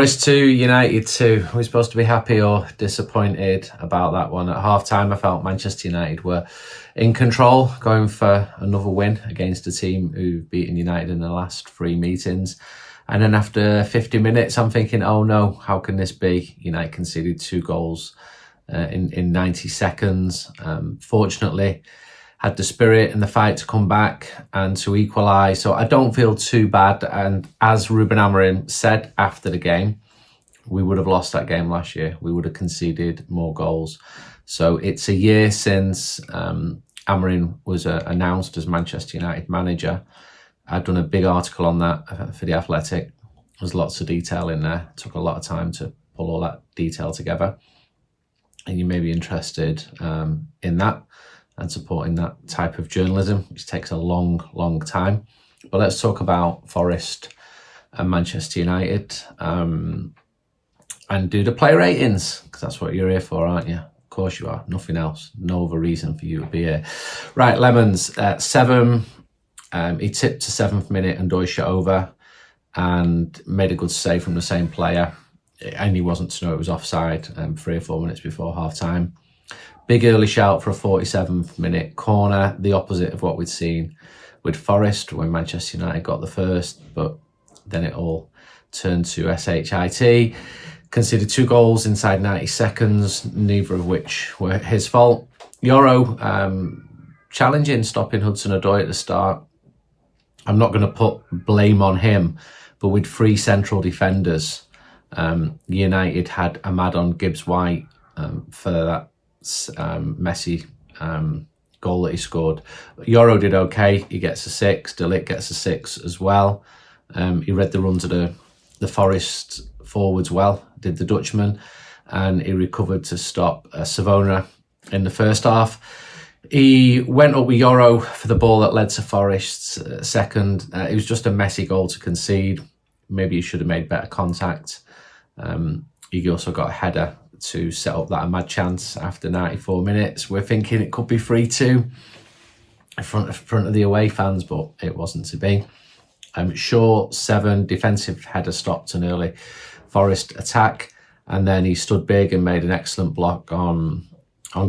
Forest 2, United 2. We're supposed to be happy or disappointed about that one. At half-time, I felt Manchester United were in control, going for another win against a team who've beaten United in the last 3 meetings. And then after 50 minutes, I'm thinking, oh no, how can this be? United conceded 2 goals in 90 seconds. Fortunately, had the spirit and the fight to come back and to equalise. So I don't feel too bad. And as Ruben Amorim said after the game, we would have lost that game last year. We would have conceded more goals. So it's a year since Amorim was announced as Manchester United manager. I've done a big article on that for The Athletic. There's lots of detail in there. It took a lot of time to pull all that detail together. And you may be interested in that and supporting that type of journalism, which takes a long, long time. But let's talk about Forest and Manchester United and do the player ratings, because that's what you're here for, aren't you? Of course you are. Nothing else. No other reason for you to be here. Right, Lemons, 7. He tipped to 7th minute and Doy shot over and made a good save from the same player. And he wasn't to know it was offside 3 or 4 minutes before half-time. Big early shout for a 47th minute corner, the opposite of what we'd seen with Forest when Manchester United got the first, but then it all turned to SHIT. Conceded 2 goals inside 90 seconds, neither of which were his fault. Yoro challenging, stopping Hudson-Odoi at the start. I'm not going to put blame on him, but with 3 central defenders, United had Ahmad on Gibbs-White for that messy goal that he scored. Yoro did okay. He gets a 6. De Ligt gets a 6 as well. He read the runs of the Forest forwards well, did the Dutchman, and he recovered to stop Savona in the first half. He went up with Yoro for the ball that led to Forest's second. It was just a messy goal to concede. Maybe he should have made better contact. He also got a header to set up that Ahmad chance after 94 minutes. We're thinking it could be 3-2 in front of the away fans, but it wasn't to be. Shaw, 7, defensive header stopped an early Forest attack, and then he stood big and made an excellent block on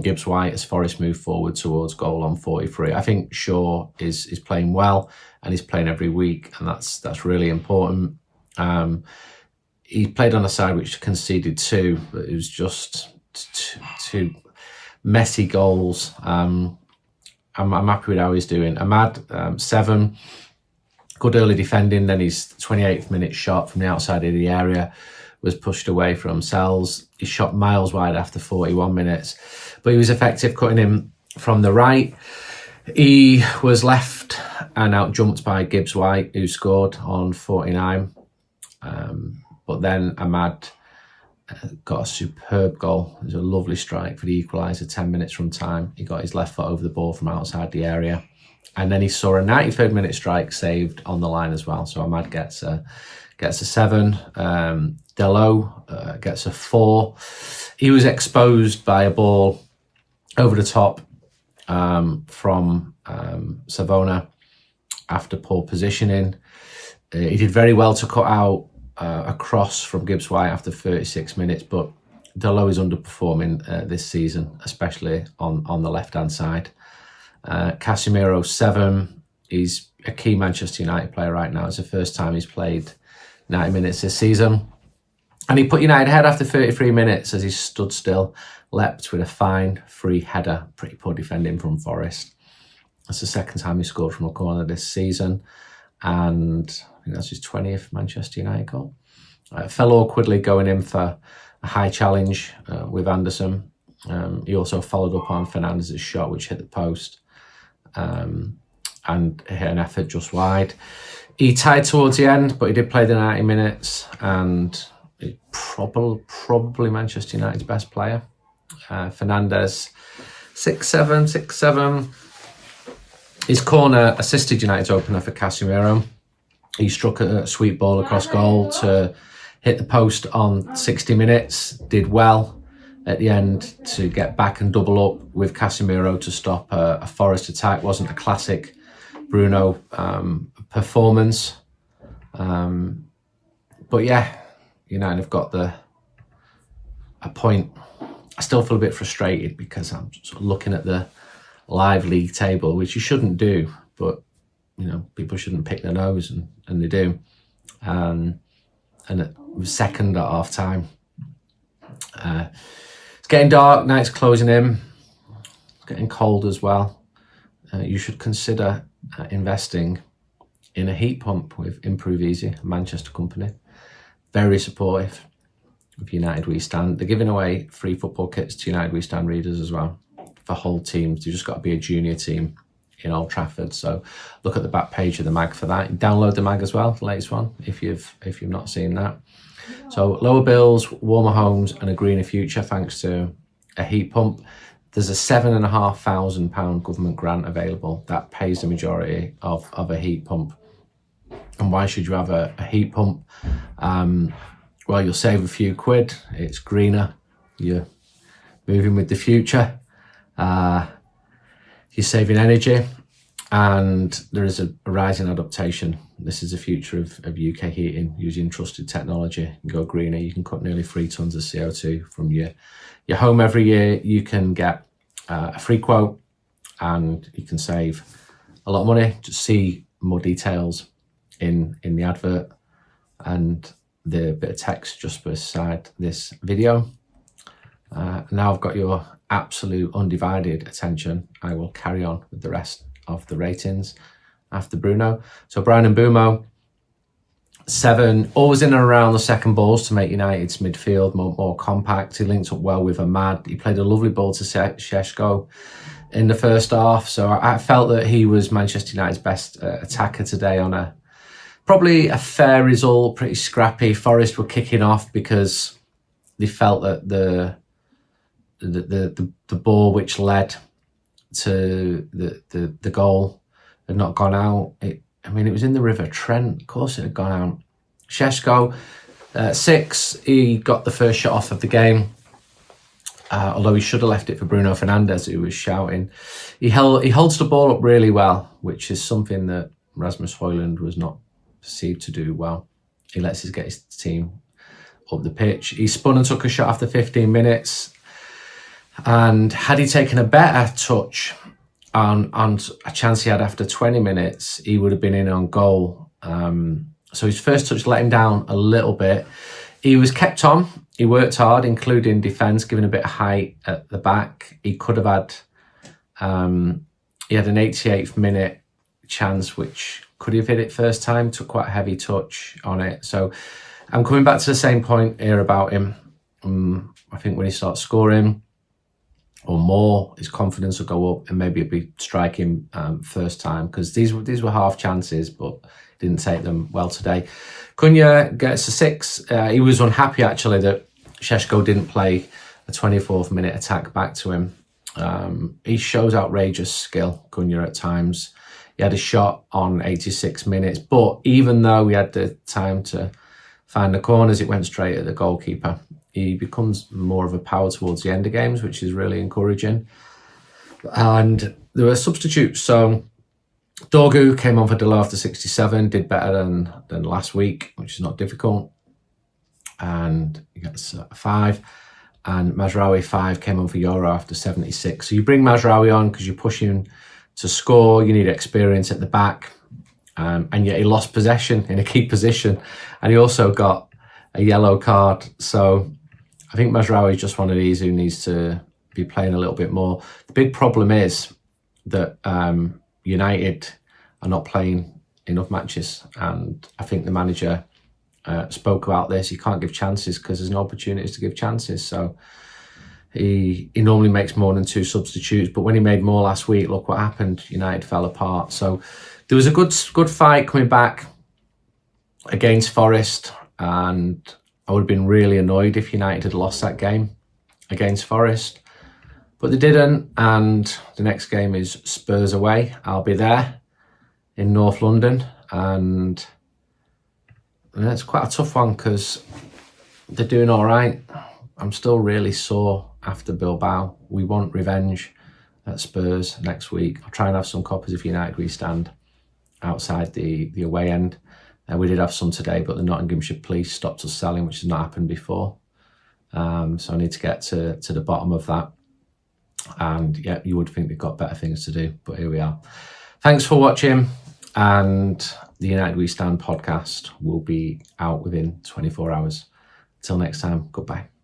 Gibbs-White as Forest moved forward towards goal on 43. I think Shaw is playing well, and he's playing every week, and that's really important. He played on a side which conceded 2, but it was just 2 messy goals. I'm happy with how he's doing. Ahmad, 7, good early defending. Then his 28th minute shot from the outside of the area was pushed away from Sells. He shot miles wide after 41 minutes, but he was effective cutting him from the right. He was left and out jumped by Gibbs-White, who scored on 49. But then Ahmad got a superb goal. It was a lovely strike for the equaliser 10 minutes from time. He got his left foot over the ball from outside the area. And then he saw a 93rd minute strike saved on the line as well. So Ahmad gets a 7. Delo gets a 4. He was exposed by a ball over the top from Savona after poor positioning. He did very well to cut out a cross from Gibbs-White after 36 minutes, but Delo is underperforming this season, especially on the left-hand side. Casemiro, 7. He's a key Manchester United player right now. It's the first time he's played 90 minutes this season. And he put United ahead after 33 minutes as he stood still, leapt with a fine free header. Pretty poor defending from Forest. That's the second time he scored from a corner this season. And I think that's his 20th Manchester United goal. Fell awkwardly going in for a high challenge with Anderson. He also followed up on Fernandez's shot, which hit the post and hit an effort just wide. He tied towards the end, but he did play the 90 minutes, and he's probably Manchester United's best player. Fernandez, 6'7". His corner assisted United's opener for Casemiro. He struck a sweet ball across goal to hit the post on 60 minutes, did well at the end to get back and double up with Casemiro to stop a Forest attack. Wasn't a classic Bruno performance. But yeah, United have got a point. I still feel a bit frustrated because I'm sort of looking at the live league table, which you shouldn't do, but people shouldn't pick their nose, and they do. And it was second at half time. It's getting dark, night's closing in, it's getting cold as well. You should consider investing in a heat pump with Improve Easy, a Manchester company. Very supportive of United We Stand. They're giving away free football kits to United We Stand readers as well for whole teams. You've just got to be a junior team in Old Trafford. So look at the back page of the mag for that. Download the mag as well, the latest one, if you've not seen that. So lower bills, warmer homes, and a greener future thanks to a heat pump. There's a £7,500 government grant available that pays the majority of a heat pump. And why should you have a heat pump? Well, you'll save a few quid. It's greener. You're moving with the future. You're saving energy. And there is a rising adaptation. This is the future of UK heating using trusted technology. You can go greener. You can cut nearly 3 tons of CO2 from your home every year. You can get a free quote and you can save a lot of money. Just see more details in the advert and the bit of text just beside this video. Now I've got your absolute undivided attention. I will carry on with the rest of the ratings after Bruno. So Brian and Bumo, 7, always in and around the second balls to make United's midfield more compact. He linked up well with Ahmad. He played a lovely ball to Šeško in the first half. So I felt that he was Manchester United's best attacker today on probably a fair result, pretty scrappy. Forest were kicking off because they felt that the ball which led to the goal had not gone out. It was in the River Trent. Of course it had gone out. Šeško, 6, he got the first shot off of the game. Although he should have left it for Bruno Fernandes, who was shouting. He holds the ball up really well, which is something that Rasmus Højlund was not perceived to do well. He lets get his team up the pitch. He spun and took a shot after 15 minutes. And had he taken a better touch on a chance he had after 20 minutes, he would have been in on goal. So his first touch let him down a little bit. He was kept on. He worked hard, including defence, giving a bit of height at the back. He could have had, he had an 88th minute chance, which could he have hit it first time, took quite a heavy touch on it. So I'm coming back to the same point here about him. I think when he starts scoring or more, his confidence will go up and maybe it'll be striking first time, because these were half chances, but didn't take them well today. Cunha gets a 6. He was unhappy actually that Šeško didn't play a 24th minute attack back to him. He shows outrageous skill, Cunha, at times. He had a shot on 86 minutes, but even though we had the time to find the corners, it went straight at the goalkeeper. He becomes more of a power towards the end of games, which is really encouraging. And there were substitutes. So Dorgu came on for Delo after 67, did better than last week, which is not difficult. And he gets a 5. And Mazraoui, 5, came on for Euro after 76. So you bring Mazraoui on because you're pushing to score. You need experience at the back. And yet he lost possession in a key position. And he also got a yellow card. So I think Mazraoui is just one of these who needs to be playing a little bit more. The big problem is that United are not playing enough matches. And I think the manager spoke about this. He can't give chances because there's no opportunities to give chances. So he normally makes more than 2 substitutes. But when he made more last week, look what happened. United fell apart. So there was a good fight coming back against Forest. And I would have been really annoyed if United had lost that game against Forest. But they didn't, and the next game is Spurs away. I'll be there in North London, and it's quite a tough one because they're doing all right. I'm still really sore after Bilbao. We want revenge at Spurs next week. I'll try and have some copies of United We Stand outside the away end We did have some today, but the Nottinghamshire police stopped us selling, which has not happened before. So I need to get to the bottom of that. And yeah, you would think they've got better things to do, but here we are. Thanks for watching, and the United We Stand podcast will be out within 24 hours. Till next time, goodbye.